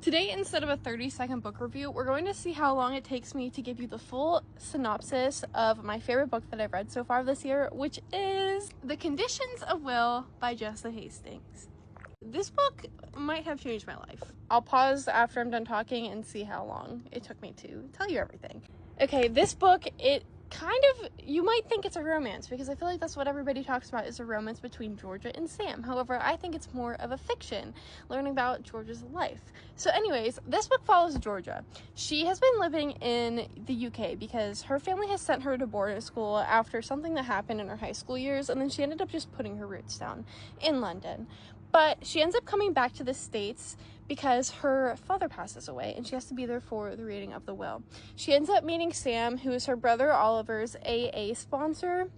Today, instead of a 30-second book review, we're going to see how long it takes me to give you the full synopsis of my favorite book that I've read so far this year, which is The Conditions of Will by Jessa Hastings. This book might have changed my life. I'll pause after I'm done talking and see how long it took me to tell you everything. Okay, this book, you might think it's a romance because I feel like that's what everybody talks about, is a romance between Georgia and Sam. However, I think it's more of a fiction, learning about Georgia's life. So anyways, this book follows Georgia. She has been living in the UK because her family has sent her to boarding school after something that happened in her high school years, and then she ended up just putting her roots down in London. But she ends up coming back to the States because her father passes away and she has to be there for the reading of the will. She ends up meeting Sam, who is her brother Oliver's AA sponsor,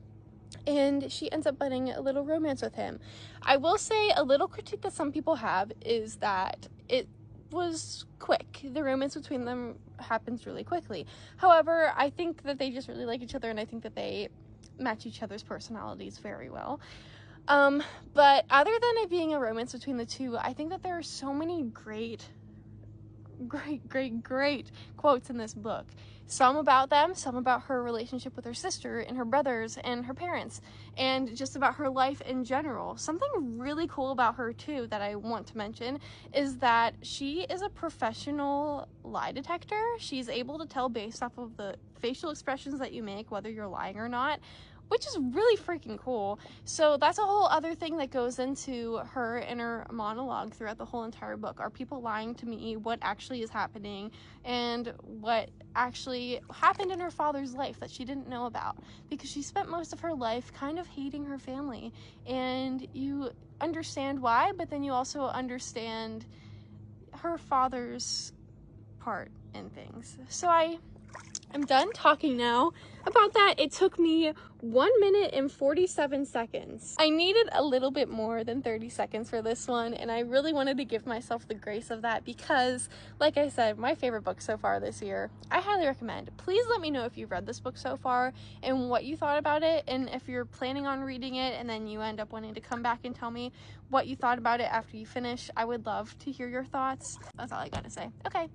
and she ends up budding a little romance with him. I will say a little critique that some people have is that it was quick. The romance between them happens really quickly. However, I think that they just really like each other, and I think that they match each other's personalities very well. But other than it being a romance between the two, I think that there are so many great quotes in this book. Some about them, some about her relationship with her sister and her brothers and her parents, and just about her life in general. Something really cool about her too that I want to mention is that she is a professional lie detector. She's able to tell based off of the facial expressions that you make whether you're lying or not, which is really freaking cool. So that's a whole other thing that goes into her inner monologue throughout the whole entire book. Are people lying to me? What actually is happening? And what actually happened in her father's life that she didn't know about? Because she spent most of her life kind of hating her family. And you understand why, but then you also understand her father's part in things. So I'm done talking now about that. It took me 1 minute and 47 seconds. I needed a little bit more than 30 seconds for this one, and I really wanted to give myself the grace of that because, like I said, my favorite book so far this year. I highly recommend. Please let me know if you've read this book so far and what you thought about it, and if you're planning on reading it and then you end up wanting to come back and tell me what you thought about it after you finish. I would love to hear your thoughts. That's all I gotta say. Okay.